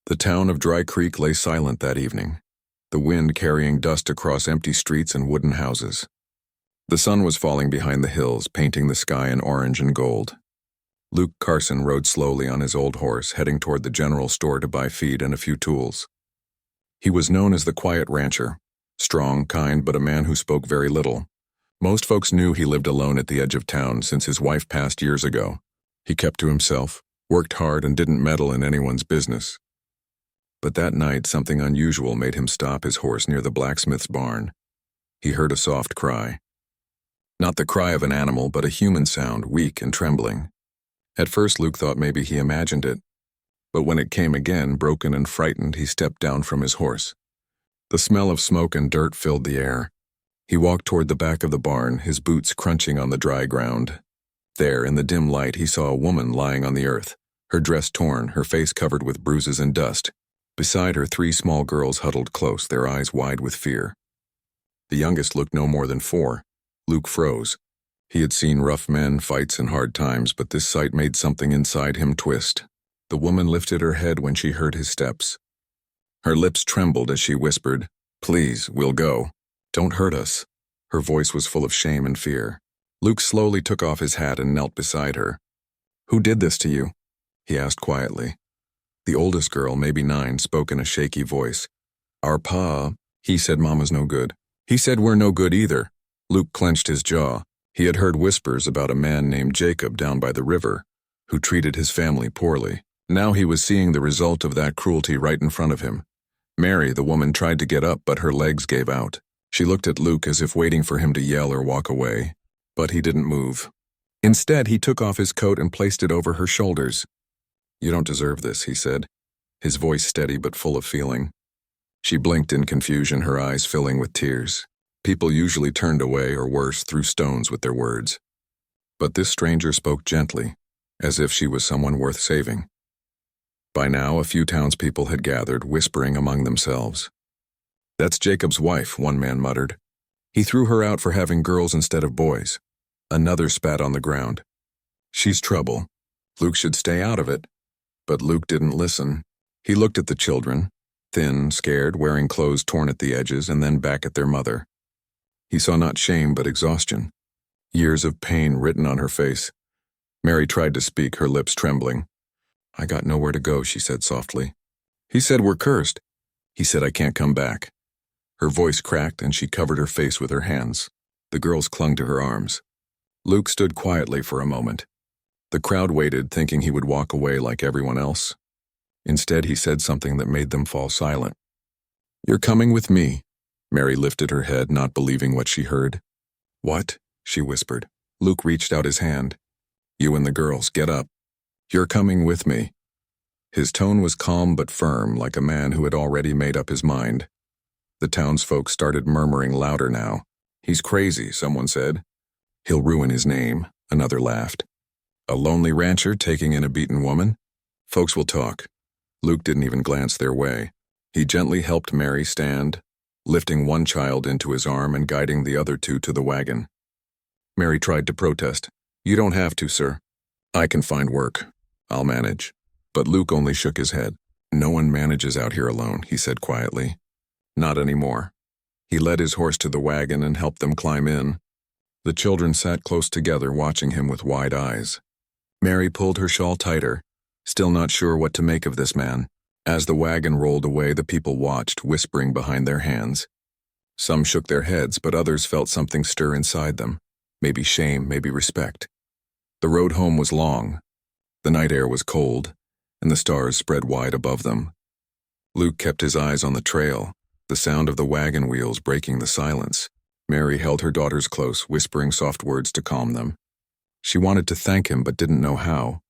The town of Dry Creek lay silent that evening, the wind carrying dust across empty streets and wooden houses. The sun was falling behind the hills, painting the sky in orange and gold. Luke Carson rode slowly on his old horse, heading toward the general store to buy feed and a few tools. He was known as the Quiet Rancher, strong, kind, but a man who spoke very little. Most folks knew he lived alone at the edge of town since his wife passed years ago. He kept to himself, worked hard, and didn't meddle in anyone's business. But that night, something unusual made him stop his horse near the blacksmith's barn. He heard a soft cry. Not the cry of an animal, but a human sound, weak and trembling. At first, Luke thought maybe he imagined it. But when it came again, broken and frightened, he stepped down from his horse. The smell of smoke and dirt filled the air. He walked toward the back of the barn, his boots crunching on the dry ground. There, in the dim light, he saw a woman lying on the earth, her dress torn, her face covered with bruises and dust. Beside her, 3 small girls huddled close, their eyes wide with fear. The youngest looked no more than 4. Luke froze. He had seen rough men, fights, and hard times, but this sight made something inside him twist. The woman lifted her head when she heard his steps. Her lips trembled as she whispered, "Please, we'll go. Don't hurt us." Her voice was full of shame and fear. Luke slowly took off his hat and knelt beside her. "Who did this to you?" he asked quietly. The oldest girl, maybe 9, spoke in a shaky voice. "Our pa, he said Mama's no good. He said we're no good either." Luke clenched his jaw. He had heard whispers about a man named Jacob down by the river, who treated his family poorly. Now he was seeing the result of that cruelty right in front of him. Mary, the woman, tried to get up, but her legs gave out. She looked at Luke as if waiting for him to yell or walk away, but he didn't move. Instead, he took off his coat and placed it over her shoulders. "You don't deserve this," he said, his voice steady but full of feeling. She blinked in confusion, her eyes filling with tears. People usually turned away, or worse, threw stones with their words. But this stranger spoke gently, as if she was someone worth saving. By now, a few townspeople had gathered, whispering among themselves. "That's Jacob's wife," one man muttered. "He threw her out for having girls instead of boys." Another spat on the ground. "She's trouble. Luke should stay out of it." But Luke didn't listen. He looked at the children, thin, scared, wearing clothes torn at the edges, and then back at their mother. He saw not shame but exhaustion, years of pain written on her face. Mary tried to speak, her lips trembling. "I got nowhere to go," she said softly. "He said we're cursed. He said I can't come back." Her voice cracked and she covered her face with her hands. The girls clung to her arms. Luke stood quietly for a moment. The crowd waited, thinking he would walk away like everyone else. Instead, he said something that made them fall silent. "You're coming with me." Mary lifted her head, not believing what she heard. "What?" she whispered. Luke reached out his hand. "You and the girls, get up. You're coming with me." His tone was calm but firm, like a man who had already made up his mind. The townsfolk started murmuring louder now. "He's crazy," someone said. "He'll ruin his name," another laughed. "A lonely rancher taking in a beaten woman? Folks will talk." Luke didn't even glance their way. He gently helped Mary stand, lifting one child into his arm and guiding the other 2 to the wagon. Mary tried to protest. "You don't have to, sir. I can find work. I'll manage." But Luke only shook his head. "No one manages out here alone," he said quietly. "Not anymore." He led his horse to the wagon and helped them climb in. The children sat close together, watching him with wide eyes. Mary pulled her shawl tighter, still not sure what to make of this man. As the wagon rolled away, the people watched, whispering behind their hands. Some shook their heads, but others felt something stir inside them. Maybe shame, maybe respect. The road home was long. The night air was cold, and the stars spread wide above them. Luke kept his eyes on the trail, the sound of the wagon wheels breaking the silence. Mary held her daughters close, whispering soft words to calm them. She wanted to thank him, but didn't know how.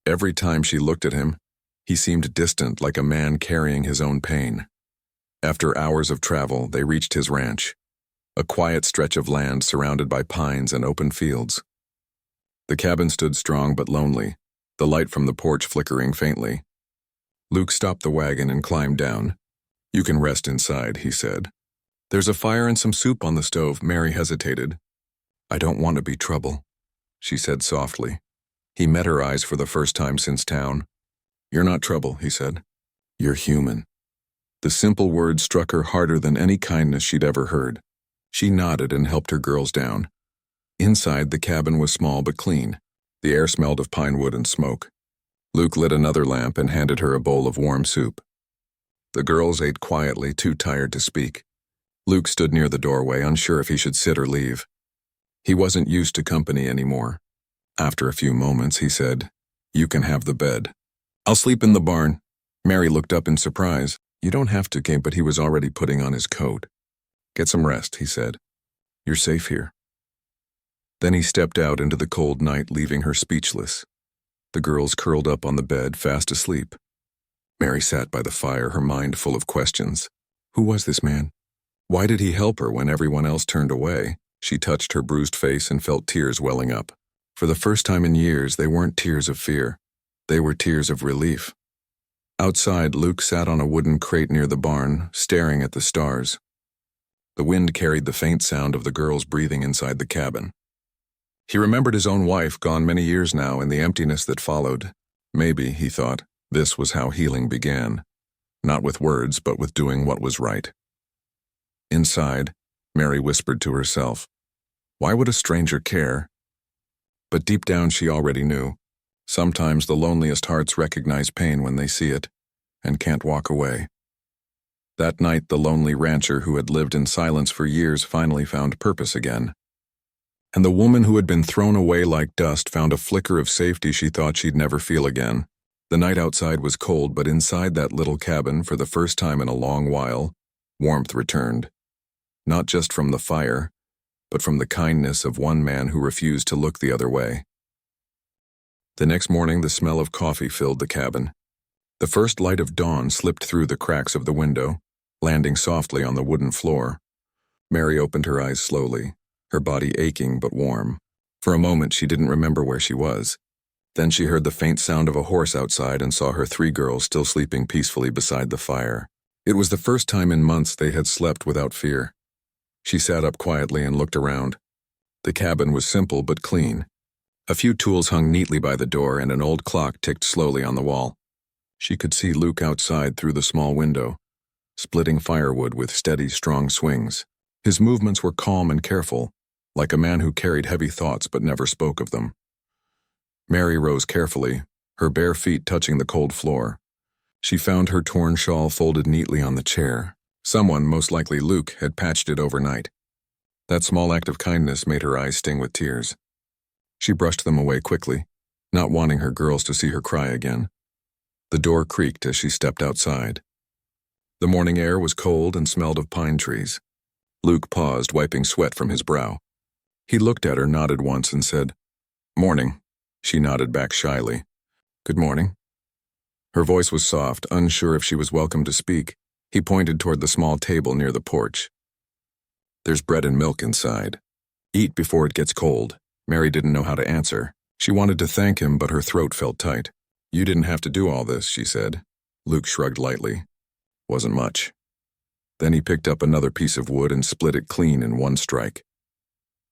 Every time she looked at him, he seemed distant, like a man carrying his own pain. After hours of travel, they reached his ranch, a quiet stretch of land surrounded by pines and open fields. The cabin stood strong but lonely, the light from the porch flickering faintly. Luke stopped the wagon and climbed down. "You can rest inside," he said. "There's a fire and some soup on the stove." Mary hesitated. "I don't want to be trouble," she said softly. He met her eyes for the first time since town. "You're not trouble," he said. You're human." The simple word struck her harder than any kindness she'd ever heard. She nodded and helped her girls down. Inside, the cabin was small but clean. The air smelled of pine wood and smoke. Luke lit another lamp and handed her a bowl of warm soup. The girls ate quietly, too tired to speak. Luke stood near the doorway, unsure if he should sit or leave. He wasn't used to company anymore. After a few moments, he said, "You can have the bed. I'll sleep in the barn." Mary looked up in surprise. "You don't have to, Kate," but he was already putting on his coat. "Get some rest," he said. "You're safe here." Then he stepped out into the cold night, leaving her speechless. The girls curled up on the bed, fast asleep. Mary sat by the fire, her mind full of questions. Who was this man? Why did he help her when everyone else turned away? She touched her bruised face and felt tears welling up. For the first time in years, they weren't tears of fear. They were tears of relief. Outside, Luke sat on a wooden crate near the barn, staring at the stars. The wind carried the faint sound of the girls breathing inside the cabin. He remembered his own wife, gone many years now, and the emptiness that followed. Maybe, he thought, this was how healing began. Not with words, but with doing what was right. Inside, Mary whispered to herself, "Why would a stranger care?" But deep down she already knew. Sometimes the loneliest hearts recognize pain when they see it, and can't walk away. That night, the lonely rancher who had lived in silence for years finally found purpose again. And the woman who had been thrown away like dust found a flicker of safety she thought she'd never feel again. The night outside was cold, but inside that little cabin, for the first time in a long while, warmth returned. Not just from the fire, but from the kindness of one man who refused to look the other way. The next morning, the smell of coffee filled the cabin. The first light of dawn slipped through the cracks of the window, landing softly on the wooden floor. Mary opened her eyes slowly, her body aching but warm. For a moment, she didn't remember where she was. Then she heard the faint sound of a horse outside and saw her 3 girls still sleeping peacefully beside the fire. It was the first time in months they had slept without fear. She sat up quietly and looked around. The cabin was simple but clean. A few tools hung neatly by the door, and an old clock ticked slowly on the wall. She could see Luke outside through the small window, splitting firewood with steady, strong swings. His movements were calm and careful, like a man who carried heavy thoughts but never spoke of them. Mary rose carefully, her bare feet touching the cold floor. She found her torn shawl folded neatly on the chair. Someone, most likely Luke, had patched it overnight. That small act of kindness made her eyes sting with tears. She brushed them away quickly, not wanting her girls to see her cry again. The door creaked as she stepped outside. The morning air was cold and smelled of pine trees. Luke paused, wiping sweat from his brow. He looked at her, nodded once, and said, "Morning." She nodded back shyly. "Good morning." Her voice was soft, unsure if she was welcome to speak. He pointed toward the small table near the porch. "There's bread and milk inside. Eat before it gets cold." Mary didn't know how to answer. She wanted to thank him, but her throat felt tight. "You didn't have to do all this," she said. Luke shrugged lightly. "Wasn't much." Then he picked up another piece of wood and split it clean in one strike.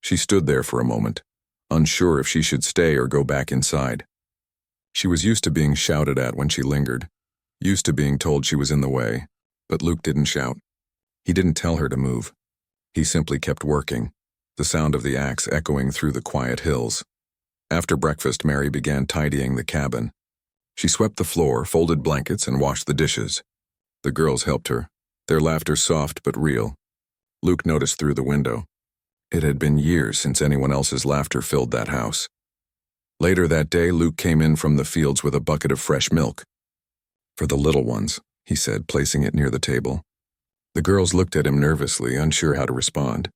She stood there for a moment, unsure if she should stay or go back inside. She was used to being shouted at when she lingered, used to being told she was in the way, but Luke didn't shout. He didn't tell her to move. He simply kept working, the sound of the axe echoing through the quiet hills. After breakfast, Mary began tidying the cabin. She swept the floor, folded blankets, and washed the dishes. The girls helped her, their laughter soft but real. Luke noticed through the window. It had been years since anyone else's laughter filled that house. Later that day, Luke came in from the fields with a bucket of fresh milk. "For the little ones," he said, placing it near the table. The girls looked at him nervously, unsure how to respond.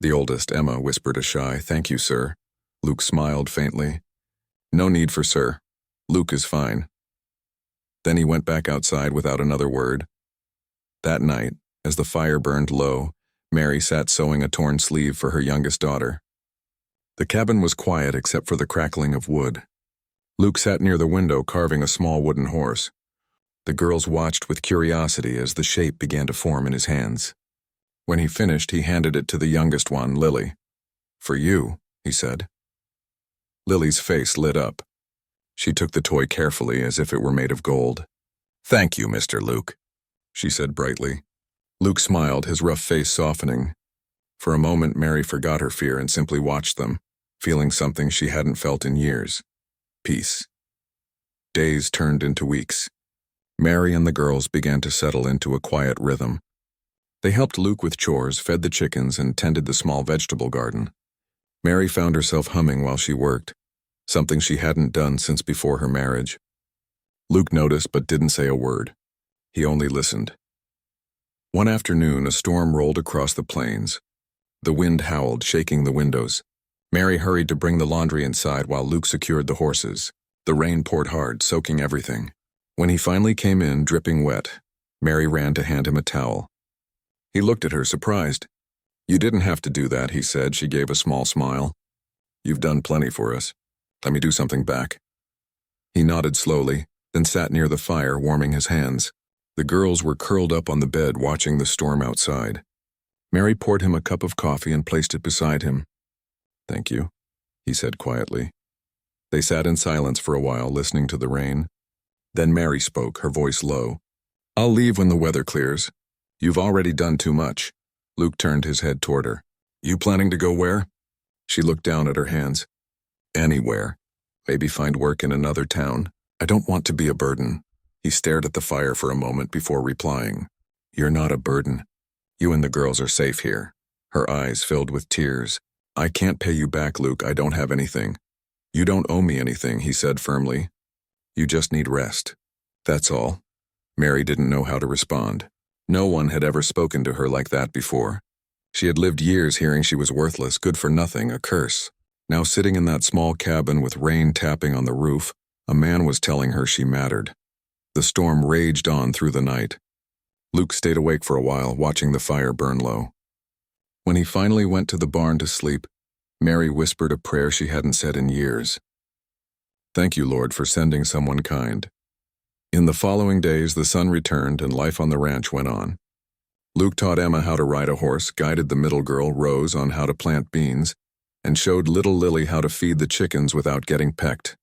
The oldest, Emma, whispered a shy, "Thank you, sir." Luke smiled faintly. "No need for sir. Luke is fine." Then he went back outside without another word. That night, as the fire burned low, Mary sat sewing a torn sleeve for her youngest daughter. The cabin was quiet except for the crackling of wood. Luke sat near the window carving a small wooden horse. The girls watched with curiosity as the shape began to form in his hands. When he finished, he handed it to the youngest one, Lily. "For you," he said. Lily's face lit up. She took the toy carefully as if it were made of gold. "Thank you, Mr. Luke," she said brightly. Luke smiled, his rough face softening. For a moment, Mary forgot her fear and simply watched them, feeling something she hadn't felt in years. Peace. Days turned into weeks. Mary and the girls began to settle into a quiet rhythm. They helped Luke with chores, fed the chickens, and tended the small vegetable garden. Mary found herself humming while she worked, something she hadn't done since before her marriage. Luke noticed but didn't say a word. He only listened. One afternoon, a storm rolled across the plains. The wind howled, shaking the windows. Mary hurried to bring the laundry inside while Luke secured the horses. The rain poured hard, soaking everything. When he finally came in, dripping wet, Mary ran to hand him a towel. He looked at her, surprised. "You didn't have to do that," he said. She gave a small smile. "You've done plenty for us. Let me do something back." He nodded slowly, then sat near the fire, warming his hands. The girls were curled up on the bed, watching the storm outside. Mary poured him a cup of coffee and placed it beside him. "Thank you," he said quietly. They sat in silence for a while, listening to the rain. Then Mary spoke, her voice low. "I'll leave when the weather clears. You've already done too much." Luke turned his head toward her. "You planning to go where?" She looked down at her hands. "Anywhere. Maybe find work in another town. I don't want to be a burden." He stared at the fire for a moment before replying. "You're not a burden. You and the girls are safe here." Her eyes filled with tears. "I can't pay you back, Luke. I don't have anything." "You don't owe me anything," he said firmly. "You just need rest. That's all." Mary didn't know how to respond. No one had ever spoken to her like that before. She had lived years hearing she was worthless, good for nothing, a curse. Now sitting in that small cabin with rain tapping on the roof, a man was telling her she mattered. The storm raged on through the night. Luke stayed awake for a while, watching the fire burn low. When he finally went to the barn to sleep, Mary whispered a prayer she hadn't said in years. "Thank you, Lord, for sending someone kind." In the following days, the sun returned and life on the ranch went on. Luke taught Emma how to ride a horse, guided the middle girl, Rose, on how to plant beans, and showed little Lily how to feed the chickens without getting pecked.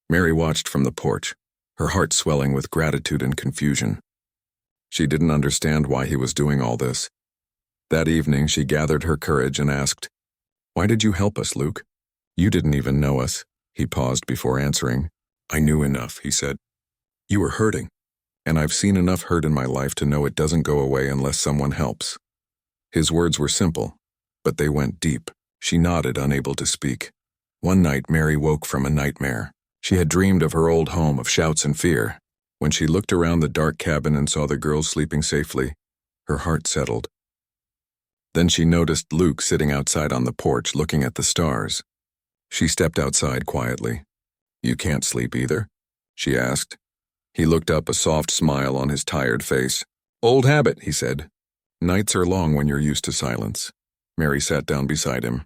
Mary watched from the porch, her heart swelling with gratitude and confusion. She didn't understand why he was doing all this. That evening, she gathered her courage and asked, "Why did you help us, Luke? You didn't even know us." He paused before answering. "I knew enough," he said. "You were hurting, and I've seen enough hurt in my life to know it doesn't go away unless someone helps." His words were simple, but they went deep. She nodded, unable to speak. One night, Mary woke from a nightmare. She had dreamed of her old home, of shouts and fear. When she looked around the dark cabin and saw the girls sleeping safely, her heart settled. Then she noticed Luke sitting outside on the porch, looking at the stars. She stepped outside quietly. "You can't sleep either?" she asked. He looked up, a soft smile on his tired face. "Old habit," he said. "Nights are long when you're used to silence." Mary sat down beside him.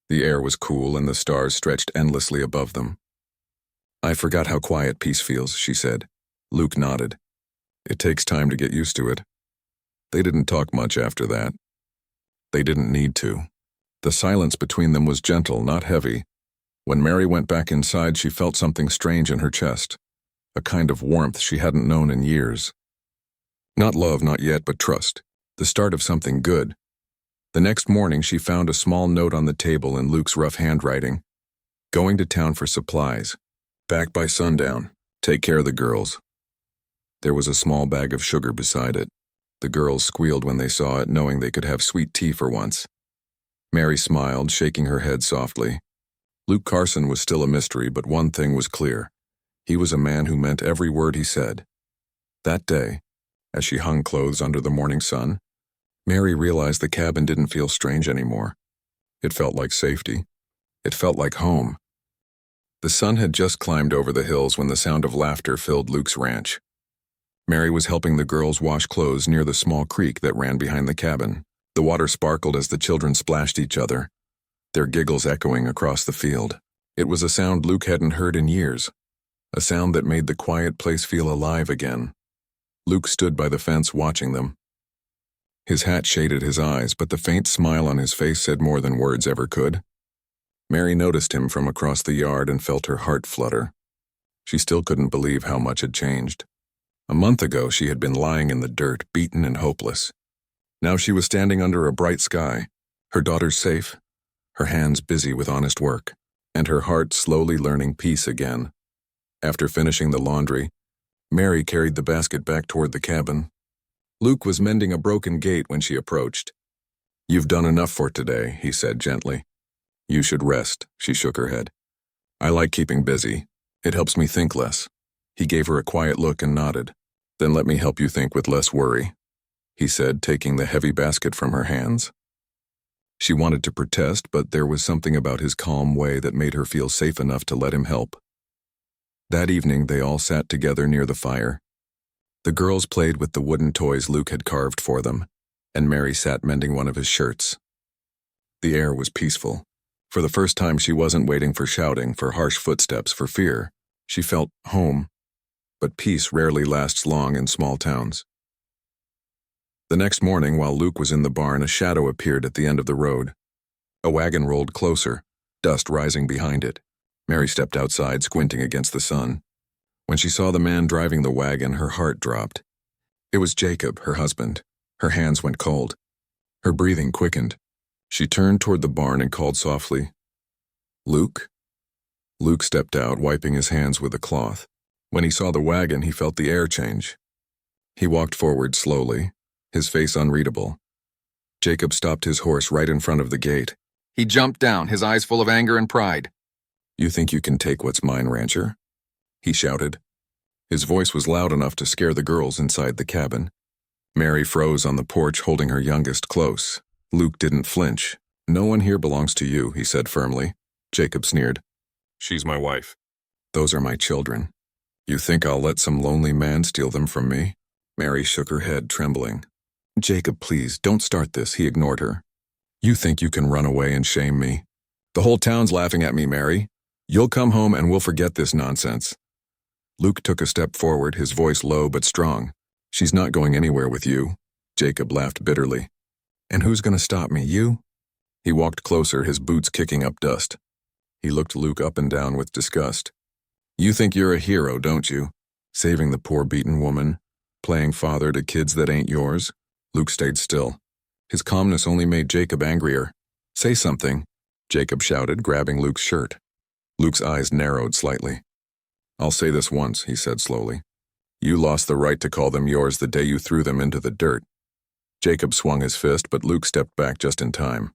The air was cool and the stars stretched endlessly above them. "I forgot how quiet peace feels," she said. Luke nodded. "It takes time to get used to it." They didn't talk much after that. They didn't need to. The silence between them was gentle, not heavy. When Mary went back inside, she felt something strange in her chest, a kind of warmth she hadn't known in years. Not love, not yet, but trust, the start of something good. The next morning, she found a small note on the table in Luke's rough handwriting. "Going to town for supplies. Back by sundown. Take care of the girls." There was a small bag of sugar beside it. The girls squealed when they saw it, knowing they could have sweet tea for once. Mary smiled, shaking her head softly. Luke Carson was still a mystery, but one thing was clear. He was a man who meant every word he said. That day, as she hung clothes under the morning sun, Mary realized the cabin didn't feel strange anymore. It felt like safety. It felt like home. The sun had just climbed over the hills when the sound of laughter filled Luke's ranch. Mary was helping the girls wash clothes near the small creek that ran behind the cabin. The water sparkled as the children splashed each other, their giggles echoing across the field. It was a sound Luke hadn't heard in years, a sound that made the quiet place feel alive again. Luke stood by the fence watching them. His hat shaded his eyes, but the faint smile on his face said more than words ever could. Mary noticed him from across the yard and felt her heart flutter. She still couldn't believe how much had changed. A month ago, she had been lying in the dirt, beaten and hopeless. Now she was standing under a bright sky, her daughters safe, her hands busy with honest work, and her heart slowly learning peace again. After finishing the laundry, Mary carried the basket back toward the cabin. Luke was mending a broken gate when she approached. "You've done enough for today," he said gently. "You should rest," she shook her head. "I like keeping busy. It helps me think less." He gave her a quiet look and nodded. "Then let me help you think with less worry," he said, taking the heavy basket from her hands. She wanted to protest, but there was something about his calm way that made her feel safe enough to let him help. That evening, they all sat together near the fire. The girls played with the wooden toys Luke had carved for them, and Mary sat mending one of his shirts. The air was peaceful. For the first time, she wasn't waiting for shouting, for harsh footsteps, for fear. She felt home. But peace rarely lasts long in small towns. The next morning, while Luke was in the barn, a shadow appeared at the end of the road. A wagon rolled closer, dust rising behind it. Mary stepped outside, squinting against the sun. When she saw the man driving the wagon, her heart dropped. It was Jacob, her husband. Her hands went cold. Her breathing quickened. She turned toward the barn and called softly, "Luke?" Luke stepped out, wiping his hands with a cloth. When he saw the wagon, he felt the air change. He walked forward slowly, his face unreadable. Jacob stopped his horse right in front of the gate. He jumped down, his eyes full of anger and pride. "You think you can take what's mine, rancher?" he shouted. His voice was loud enough to scare the girls inside the cabin. Mary froze on the porch, holding her youngest close. Luke didn't flinch. "No one here belongs to you," he said firmly. Jacob sneered. "She's my wife." "Those are my children. You think I'll let some lonely man steal them from me?" Mary shook her head, trembling. "Jacob, please, don't start this," he ignored her. "You think you can run away and shame me? The whole town's laughing at me, Mary. You'll come home and we'll forget this nonsense." Luke took a step forward, his voice low but strong. "She's not going anywhere with you." Jacob laughed bitterly. "And who's going to stop me, you?" He walked closer, his boots kicking up dust. He looked Luke up and down with disgust. "You think you're a hero, don't you? Saving the poor beaten woman, playing father to kids that ain't yours?" Luke stayed still. His calmness only made Jacob angrier. "Say something," Jacob shouted, grabbing Luke's shirt. Luke's eyes narrowed slightly. "I'll say this once," he said slowly. "You lost the right to call them yours the day you threw them into the dirt." Jacob swung his fist, but Luke stepped back just in time.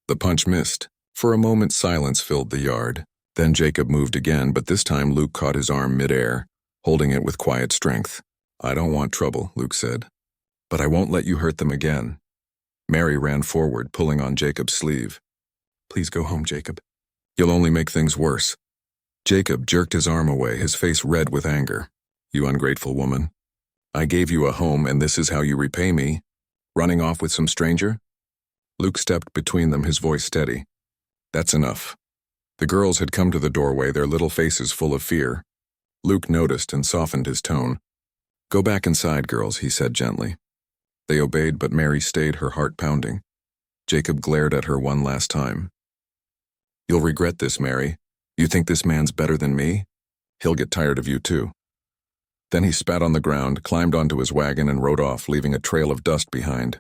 The punch missed. For a moment, silence filled the yard. Then Jacob moved again, but this time Luke caught his arm midair, holding it with quiet strength. "I don't want trouble," Luke said. "But I won't let you hurt them again." Mary ran forward, pulling on Jacob's sleeve. "Please go home, Jacob. You'll only make things worse." Jacob jerked his arm away, his face red with anger. "You ungrateful woman. I gave you a home, and this is how you repay me? Running off with some stranger?" Luke stepped between them, his voice steady. "That's enough." The girls had come to the doorway, their little faces full of fear. Luke noticed and softened his tone. "Go back inside, girls," he said gently. They obeyed, but Mary stayed, her heart pounding. Jacob glared at her one last time. "You'll regret this, Mary. You think this man's better than me? He'll get tired of you too." Then he spat on the ground, climbed onto his wagon, and rode off, leaving a trail of dust behind.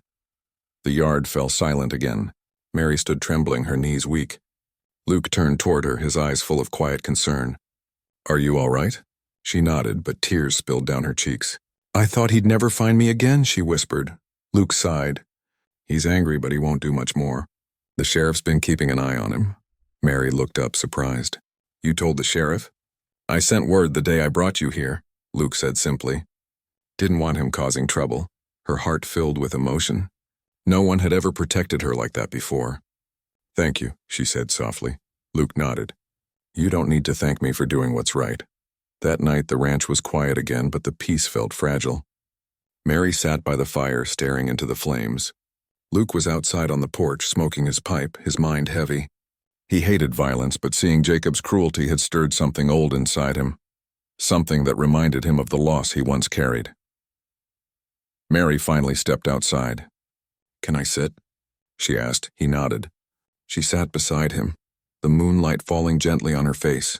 The yard fell silent again. Mary stood trembling, her knees weak. Luke turned toward her, his eyes full of quiet concern. "Are you all right?" She nodded, but tears spilled down her cheeks. "I thought he'd never find me again," she whispered. Luke sighed. "He's angry, but he won't do much more. The sheriff's been keeping an eye on him." Mary looked up, surprised. "You told the sheriff?" "I sent word the day I brought you here," Luke said simply. Didn't want him causing trouble. Her heart filled with emotion. No one had ever protected her like that before. "Thank you," she said softly. Luke nodded. "You don't need to thank me for doing what's right." That night the ranch was quiet again, but the peace felt fragile. Mary sat by the fire, staring into the flames. Luke was outside on the porch, smoking his pipe, his mind heavy. He hated violence, but seeing Jacob's cruelty had stirred something old inside him. Something that reminded him of the loss he once carried. Mary finally stepped outside. "Can I sit?" she asked. He nodded. She sat beside him, the moonlight falling gently on her face.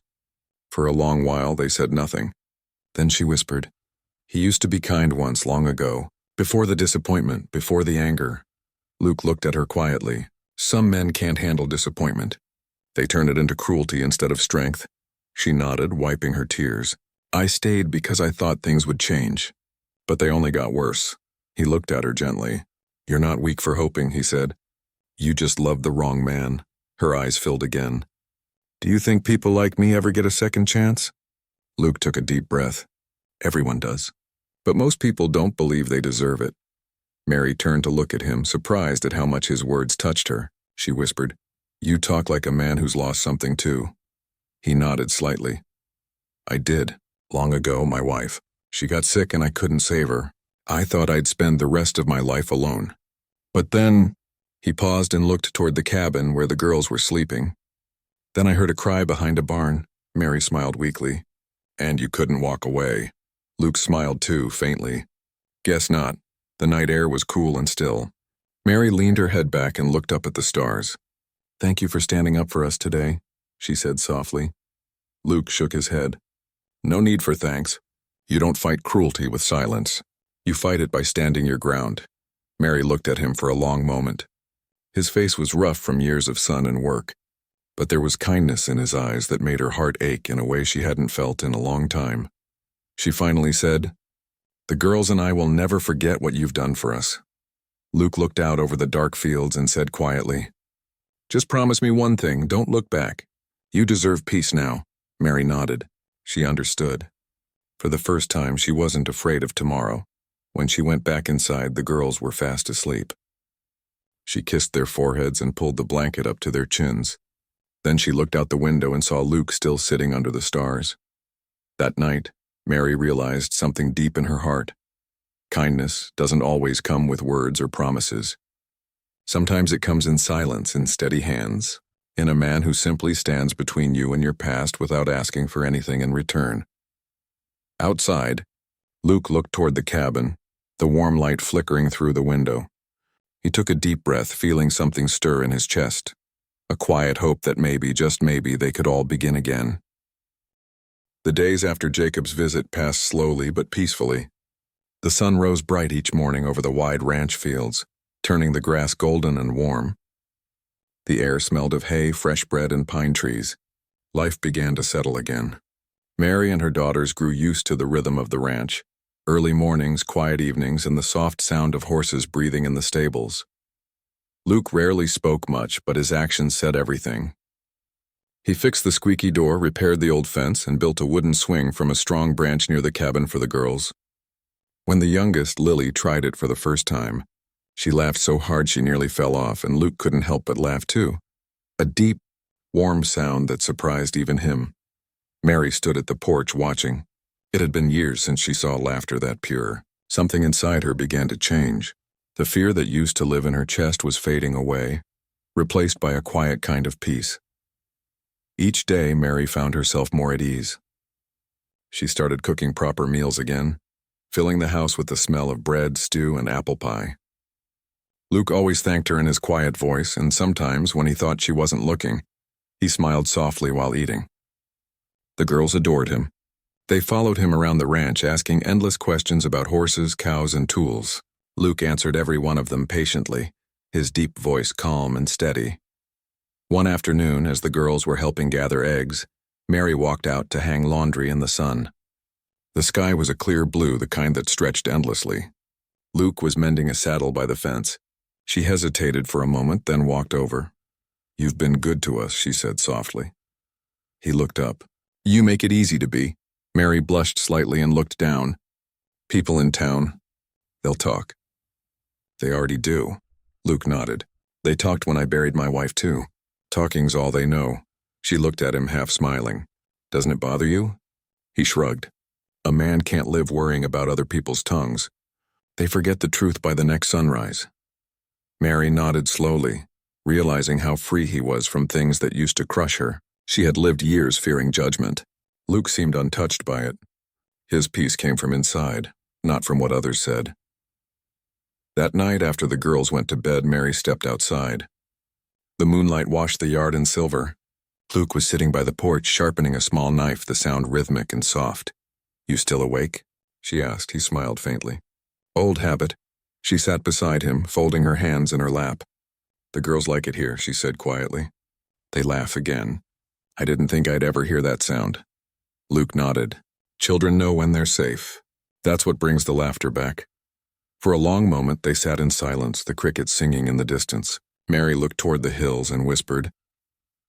For a long while they said nothing. Then she whispered, He used to be kind once, long ago, before the disappointment, before the anger. Luke looked at her quietly. Some men can't handle disappointment. They turn it into cruelty instead of strength. She nodded, wiping her tears. I stayed because I thought things would change. But they only got worse. He looked at her gently. You're not weak for hoping, he said. You just loved the wrong man. Her eyes filled again. Do you think people like me ever get a second chance? Luke took a deep breath. Everyone does. But most people don't believe they deserve it. Mary turned to look at him, surprised at how much his words touched her. She whispered, You talk like a man who's lost something too. He nodded slightly. I did. Long ago, my wife. She got sick and I couldn't save her. I thought I'd spend the rest of my life alone. But then, he paused and looked toward the cabin where the girls were sleeping. Then I heard a cry behind a barn. Mary smiled weakly. And you couldn't walk away. Luke smiled too, faintly. Guess not. The night air was cool and still. Mary leaned her head back and looked up at the stars. Thank you for standing up for us today, she said softly. Luke shook his head. No need for thanks. You don't fight cruelty with silence. You fight it by standing your ground. Mary looked at him for a long moment. His face was rough from years of sun and work, but there was kindness in his eyes that made her heart ache in a way she hadn't felt in a long time. She finally said, The girls and I will never forget what you've done for us. Luke looked out over the dark fields and said quietly, Just promise me one thing, don't look back. You deserve peace now. Mary nodded. She understood. For the first time, she wasn't afraid of tomorrow. When she went back inside, the girls were fast asleep. She kissed their foreheads and pulled the blanket up to their chins. Then she looked out the window and saw Luke still sitting under the stars. That night, Mary realized something deep in her heart. Kindness doesn't always come with words or promises. Sometimes it comes in silence, in steady hands, in a man who simply stands between you and your past without asking for anything in return. Outside, Luke looked toward the cabin, the warm light flickering through the window. He took a deep breath, feeling something stir in his chest, a quiet hope that maybe, just maybe, they could all begin again. The days after Jacob's visit passed slowly but peacefully. The sun rose bright each morning over the wide ranch fields, turning the grass golden and warm. The air smelled of hay, fresh bread, and pine trees. Life began to settle again. Mary and her daughters grew used to the rhythm of the ranch, early mornings, quiet evenings, and the soft sound of horses breathing in the stables. Luke rarely spoke much, but his actions said everything. He fixed the squeaky door, repaired the old fence, and built a wooden swing from a strong branch near the cabin for the girls. When the youngest, Lily, tried it for the first time, she laughed so hard she nearly fell off, and Luke couldn't help but laugh too. A deep, warm sound that surprised even him. Mary stood at the porch watching. It had been years since she saw laughter that pure. Something inside her began to change. The fear that used to live in her chest was fading away, replaced by a quiet kind of peace. Each day, Mary found herself more at ease. She started cooking proper meals again, filling the house with the smell of bread, stew, and apple pie. Luke always thanked her in his quiet voice, and sometimes, when he thought she wasn't looking, he smiled softly while eating. The girls adored him. They followed him around the ranch, asking endless questions about horses, cows, and tools. Luke answered every one of them patiently, his deep voice calm and steady. One afternoon, as the girls were helping gather eggs, Mary walked out to hang laundry in the sun. The sky was a clear blue, the kind that stretched endlessly. Luke was mending a saddle by the fence. She hesitated for a moment, then walked over. You've been good to us, she said softly. He looked up. You make it easy to be. Mary blushed slightly and looked down. People in town. They'll talk. They already do. Luke nodded. They talked when I buried my wife too. Talking's all they know. She looked at him, half smiling. Doesn't it bother you? He shrugged. A man can't live worrying about other people's tongues. They forget the truth by the next sunrise. Mary nodded slowly, realizing how free he was from things that used to crush her. She had lived years fearing judgment. Luke seemed untouched by it. His peace came from inside, not from what others said. That night, after the girls went to bed, Mary stepped outside. The moonlight washed the yard in silver. Luke was sitting by the porch, sharpening a small knife, the sound rhythmic and soft. You still awake? she asked. He smiled faintly. Old habit. She sat beside him, folding her hands in her lap. The girls like it here, she said quietly. They laugh again. I didn't think I'd ever hear that sound. Luke nodded. Children know when they're safe. That's what brings the laughter back. For a long moment they sat in silence, the crickets singing in the distance. Mary looked toward the hills and whispered,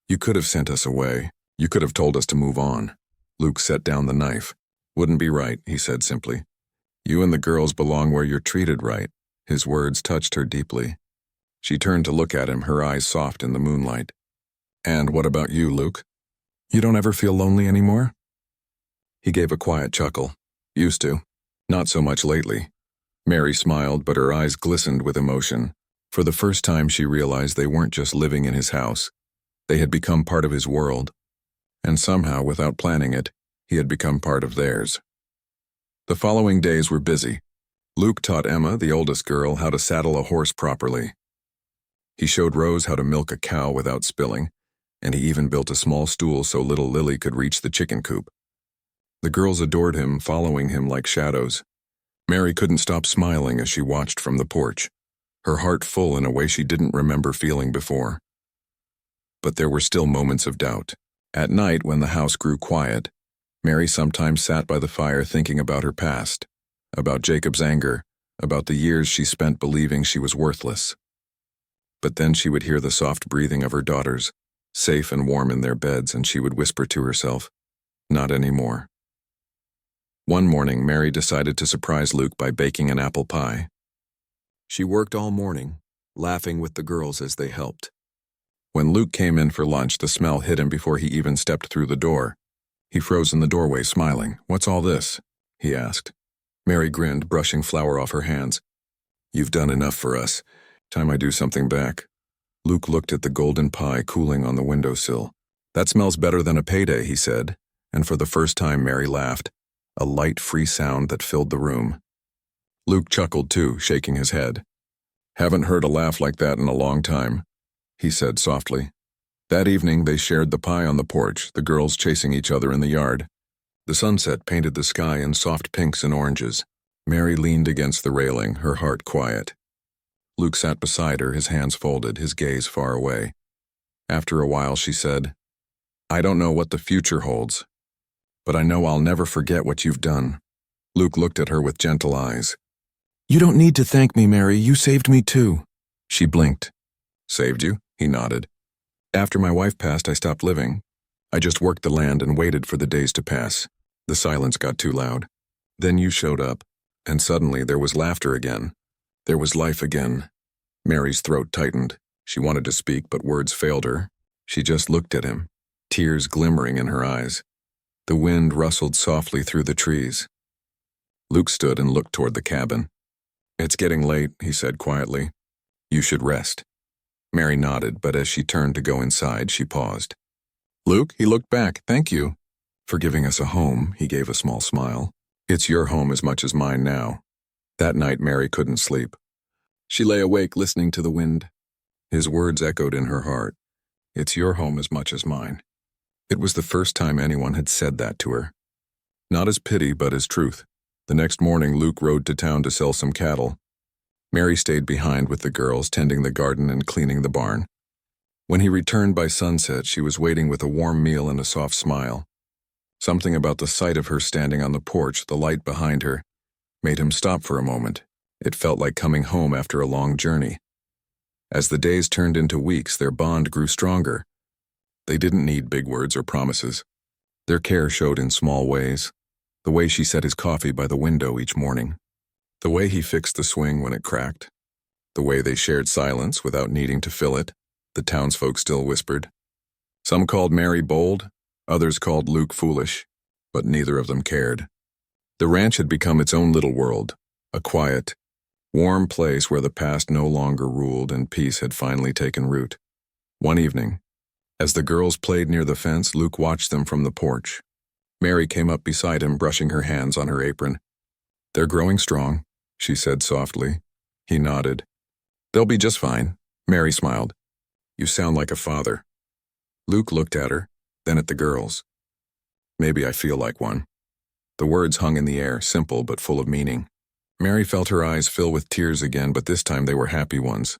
You could have sent us away. You could have told us to move on. Luke set down the knife. Wouldn't be right, he said simply. You and the girls belong where you're treated right. His words touched her deeply. She turned to look at him, her eyes soft in the moonlight. And what about you, Luke? You don't ever feel lonely anymore? He gave a quiet chuckle. Used to. Not so much lately. Mary smiled, but her eyes glistened with emotion. For the first time she realized they weren't just living in his house. They had become part of his world. And somehow, without planning it, he had become part of theirs. The following days were busy. Luke taught Emma, the oldest girl, how to saddle a horse properly. He showed Rose how to milk a cow without spilling, and he even built a small stool so little Lily could reach the chicken coop. The girls adored him, following him like shadows. Mary couldn't stop smiling as she watched from the porch, her heart full in a way she didn't remember feeling before. But there were still moments of doubt. At night, when the house grew quiet, Mary sometimes sat by the fire thinking about her past, about Jacob's anger, about the years she spent believing she was worthless. But then she would hear the soft breathing of her daughters, safe and warm in their beds, and she would whisper to herself, Not anymore. One morning, Mary decided to surprise Luke by baking an apple pie. She worked all morning, laughing with the girls as they helped. When Luke came in for lunch, the smell hit him before he even stepped through the door. He froze in the doorway, smiling. What's all this? He asked. Mary grinned, brushing flour off her hands. You've done enough for us. Time I do something back. Luke looked at the golden pie cooling on the windowsill. That smells better than a payday, he said, and for the first time Mary laughed, a light, free sound that filled the room. Luke chuckled too, shaking his head. Haven't heard a laugh like that in a long time, he said softly. That evening they shared the pie on the porch, the girls chasing each other in the yard. The sunset painted the sky in soft pinks and oranges. Mary leaned against the railing, her heart quiet. Luke sat beside her, his hands folded, his gaze far away. After a while she said, I don't know what the future holds, but I know I'll never forget what you've done. Luke looked at her with gentle eyes. You don't need to thank me, Mary. You saved me too. She blinked. Saved you? He nodded. After my wife passed, I stopped living. I just worked the land and waited for the days to pass. The silence got too loud. Then you showed up, and suddenly there was laughter again. There was life again. Mary's throat tightened. She wanted to speak, but words failed her. She just looked at him, tears glimmering in her eyes. The wind rustled softly through the trees. Luke stood and looked toward the cabin. It's getting late, he said quietly. You should rest. Mary nodded, but as she turned to go inside, she paused. Luke, he looked back. Thank you for giving us a home, he gave a small smile. It's your home as much as mine now. That night, Mary couldn't sleep. She lay awake listening to the wind. His words echoed in her heart. It's your home as much as mine. It was the first time anyone had said that to her. Not as pity, but as truth. The next morning, Luke rode to town to sell some cattle. Mary stayed behind with the girls, tending the garden and cleaning the barn. When he returned by sunset, she was waiting with a warm meal and a soft smile. Something about the sight of her standing on the porch, the light behind her, made him stop for a moment. It felt like coming home after a long journey. As the days turned into weeks, their bond grew stronger. They didn't need big words or promises. Their care showed in small ways. The way she set his coffee by the window each morning. The way he fixed the swing when it cracked. The way they shared silence without needing to fill it, the townsfolk still whispered. Some called Mary bold, others called Luke foolish, but neither of them cared. The ranch had become its own little world, a quiet, warm place where the past no longer ruled and peace had finally taken root. One evening, as the girls played near the fence, Luke watched them from the porch. Mary came up beside him, brushing her hands on her apron. They're growing strong, she said softly. He nodded. They'll be just fine. Mary smiled. You sound like a father. Luke looked at her, then at the girls. Maybe I feel like one. The words hung in the air, simple but full of meaning. Mary felt her eyes fill with tears again, but this time they were happy ones.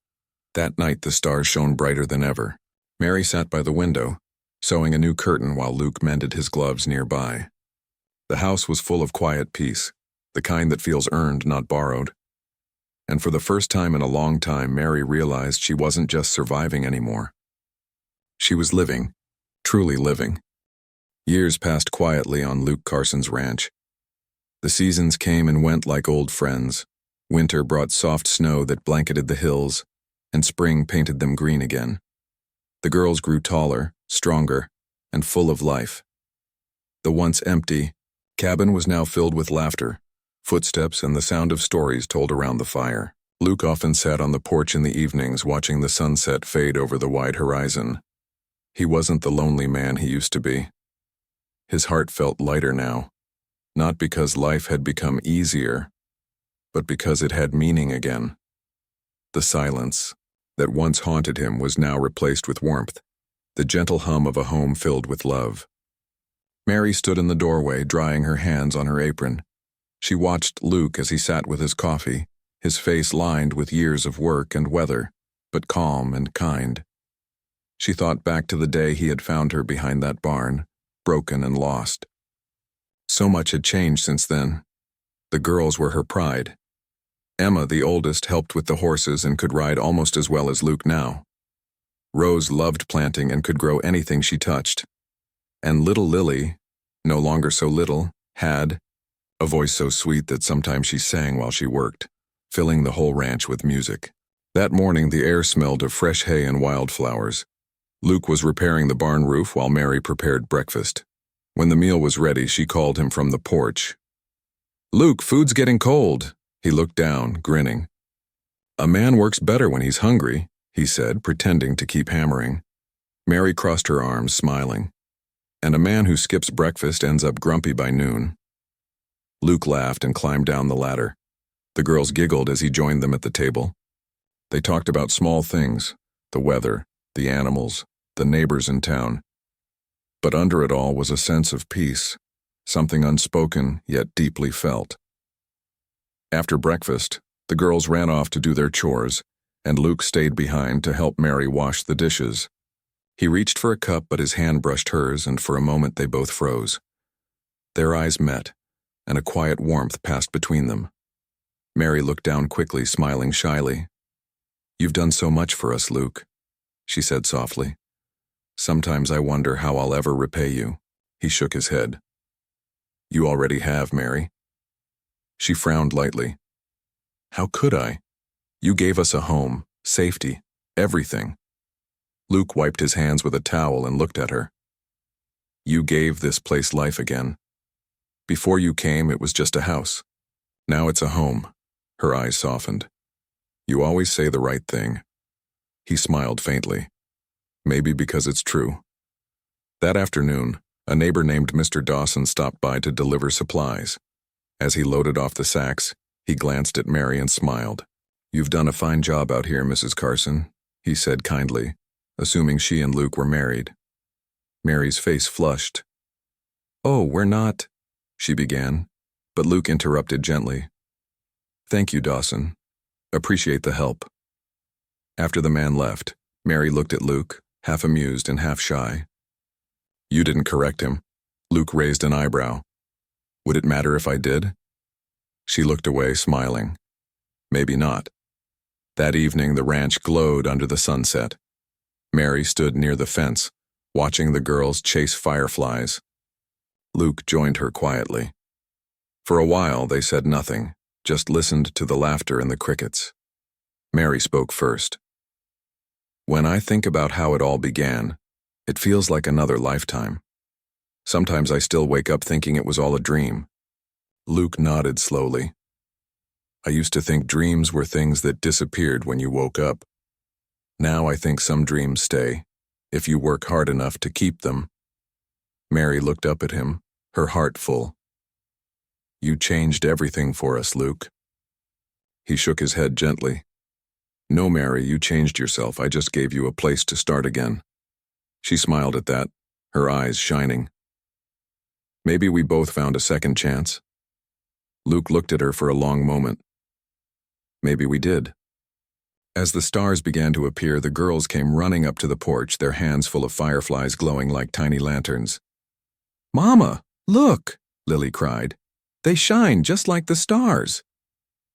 That night the stars shone brighter than ever. Mary sat by the window, sewing a new curtain while Luke mended his gloves nearby. The house was full of quiet peace, the kind that feels earned, not borrowed. And for the first time in a long time, Mary realized she wasn't just surviving anymore. She was living, truly living. Years passed quietly on Luke Carson's ranch. The seasons came and went like old friends. Winter brought soft snow that blanketed the hills, and spring painted them green again. The girls grew taller, stronger, and full of life. The once empty cabin was now filled with laughter, footsteps, and the sound of stories told around the fire. Luke often sat on the porch in the evenings watching the sunset fade over the wide horizon. He wasn't the lonely man he used to be. His heart felt lighter now, not because life had become easier, but because it had meaning again. The silence that once haunted him was now replaced with warmth, the gentle hum of a home filled with love. Mary stood in the doorway, drying her hands on her apron. She watched Luke as he sat with his coffee, his face lined with years of work and weather, but calm and kind. She thought back to the day he had found her behind that barn, broken and lost. So much had changed since then. The girls were her pride. Emma, the oldest, helped with the horses and could ride almost as well as Luke now. Rose loved planting and could grow anything she touched. And little Lily, no longer so little, had a voice so sweet that sometimes she sang while she worked, filling the whole ranch with music. That morning the air smelled of fresh hay and wildflowers. Luke was repairing the barn roof while Mary prepared breakfast. When the meal was ready, she called him from the porch. "Luke, food's getting cold." He looked down, grinning. "A man works better when he's hungry," he said, pretending to keep hammering. Mary crossed her arms, smiling. "And a man who skips breakfast ends up grumpy by noon." Luke laughed and climbed down the ladder. The girls giggled as he joined them at the table. They talked about small things, the weather, the animals, the neighbors in town. But under it all was a sense of peace, something unspoken yet deeply felt. After breakfast, the girls ran off to do their chores, and Luke stayed behind to help Mary wash the dishes. He reached for a cup, but his hand brushed hers, and for a moment they both froze. Their eyes met, and a quiet warmth passed between them. Mary looked down quickly, smiling shyly. "You've done so much for us, Luke," she said softly. "Sometimes I wonder how I'll ever repay you." He shook his head. "You already have, Mary." She frowned lightly. "How could I? You gave us a home, safety, everything." Luke wiped his hands with a towel and looked at her. "You gave this place life again. Before you came, it was just a house. Now it's a home." Her eyes softened. "You always say the right thing." He smiled faintly. Maybe because it's true. That afternoon, a neighbor named Mr. Dawson stopped by to deliver supplies. As he loaded off the sacks, he glanced at Mary and smiled. "You've done a fine job out here, Mrs. Carson," he said kindly, assuming she and Luke were married. Mary's face flushed. "Oh, we're not," she began, but Luke interrupted gently. "Thank you, Dawson. Appreciate the help." After the man left, Mary looked at Luke, half amused and half shy. "You didn't correct him." Luke raised an eyebrow. "Would it matter if I did?" She looked away, smiling. Maybe not. That evening the ranch glowed under the sunset. Mary stood near the fence, watching the girls chase fireflies. Luke joined her quietly. For a while they said nothing, just listened to the laughter and the crickets. Mary spoke first. "When I think about how it all began, it feels like another lifetime. Sometimes I still wake up thinking it was all a dream." Luke nodded slowly. "I used to think dreams were things that disappeared when you woke up. Now I think some dreams stay, if you work hard enough to keep them." Mary looked up at him, her heart full. "You changed everything for us, Luke." He shook his head gently. "No, Mary, you changed yourself. I just gave you a place to start again." She smiled at that, her eyes shining. Maybe we both found a second chance. Luke looked at her for a long moment. Maybe we did. As the stars began to appear, the girls came running up to the porch, their hands full of fireflies glowing like tiny lanterns. "Mama, look!" Lily cried. "They shine just like the stars."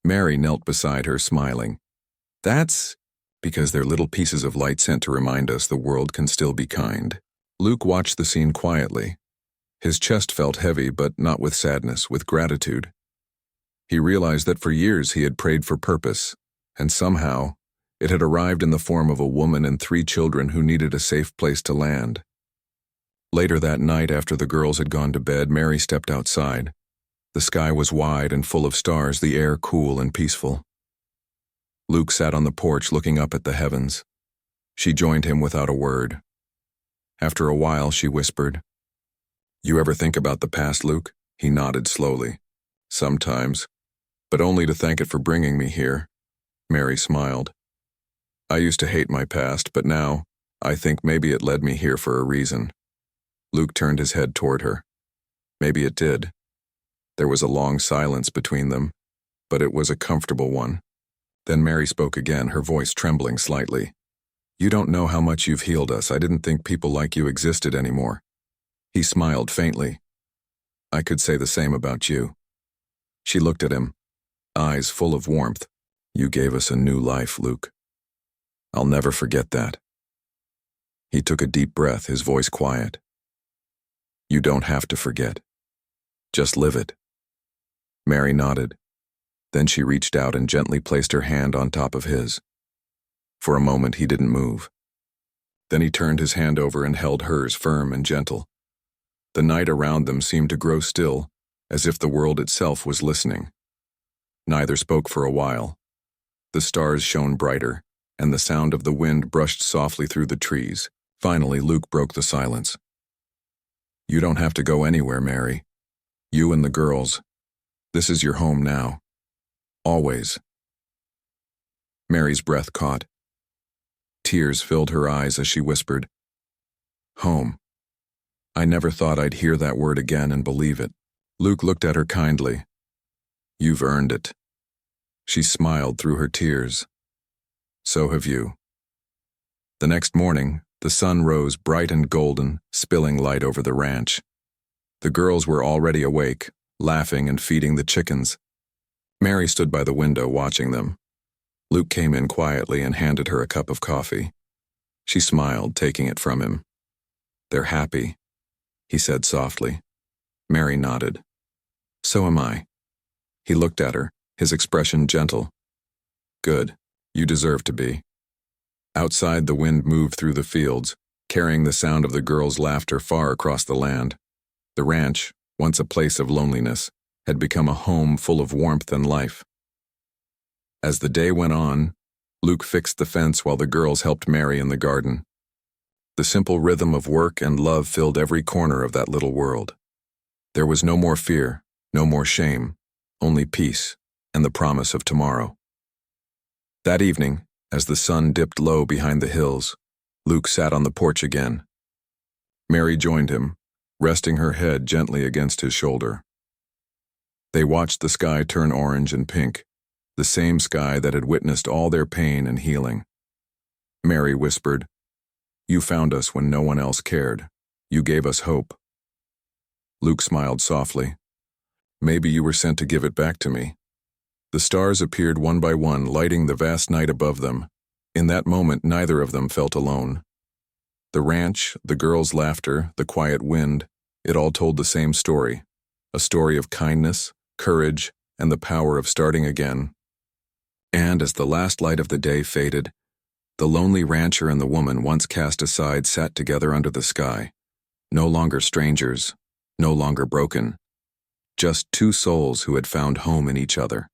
Mary knelt beside her, smiling. "That's because they're little pieces of light sent to remind us the world can still be kind." Luke watched the scene quietly. His chest felt heavy, but not with sadness, with gratitude. He realized that for years he had prayed for purpose, and somehow it had arrived in the form of a woman and 3 children who needed a safe place to land. Later that night, after the girls had gone to bed, Mary stepped outside. The sky was wide and full of stars, the air cool and peaceful. Luke sat on the porch looking up at the heavens. She joined him without a word. After a while, she whispered, "You ever think about the past, Luke?" He nodded slowly. "Sometimes, but only to thank it for bringing me here." Mary smiled. "I used to hate my past, but now I think maybe it led me here for a reason." Luke turned his head toward her. Maybe it did. There was a long silence between them, but it was a comfortable one. Then Mary spoke again, her voice trembling slightly. "You don't know how much you've healed us. I didn't think people like you existed anymore." He smiled faintly. "I could say the same about you." She looked at him, eyes full of warmth. "You gave us a new life, Luke. I'll never forget that." He took a deep breath, his voice quiet. "You don't have to forget. Just live it." Mary nodded. Then she reached out and gently placed her hand on top of his. For a moment he didn't move. Then he turned his hand over and held hers, firm and gentle. The night around them seemed to grow still, as if the world itself was listening. Neither spoke for a while. The stars shone brighter, and the sound of the wind brushed softly through the trees. Finally, Luke broke the silence. "You don't have to go anywhere, Mary. You and the girls. This is your home now. Always." Mary's breath caught. Tears filled her eyes as she whispered, "Home. I never thought I'd hear that word again and believe it." Luke looked at her kindly. "You've earned it." She smiled through her tears. "So have you." The next morning, the sun rose bright and golden, spilling light over the ranch. The girls were already awake, laughing and feeding the chickens. Mary stood by the window watching them. Luke came in quietly and handed her a cup of coffee. She smiled, taking it from him. "They're happy," he said softly. Mary nodded. "So am I." He looked at her, his expression gentle. "Good. You deserve to be." Outside, the wind moved through the fields, carrying the sound of the girls' laughter far across the land. The ranch, once a place of loneliness, had become a home full of warmth and life. As the day went on, Luke fixed the fence while the girls helped Mary in the garden. The simple rhythm of work and love filled every corner of that little world. There was no more fear, no more shame, only peace and the promise of tomorrow. That evening, as the sun dipped low behind the hills, Luke sat on the porch again. Mary joined him, resting her head gently against his shoulder. They watched the sky turn orange and pink, the same sky that had witnessed all their pain and healing. Mary whispered, "You found us when no one else cared. You gave us hope." Luke smiled softly. "Maybe you were sent to give it back to me." The stars appeared one by one, lighting the vast night above them. In that moment, neither of them felt alone. The ranch, the girls' laughter, the quiet wind, it all told the same story, a story of kindness, courage, and the power of starting again. And as the last light of the day faded, the lonely rancher and the woman once cast aside sat together under the sky, no longer strangers, no longer broken, just 2 souls who had found home in each other.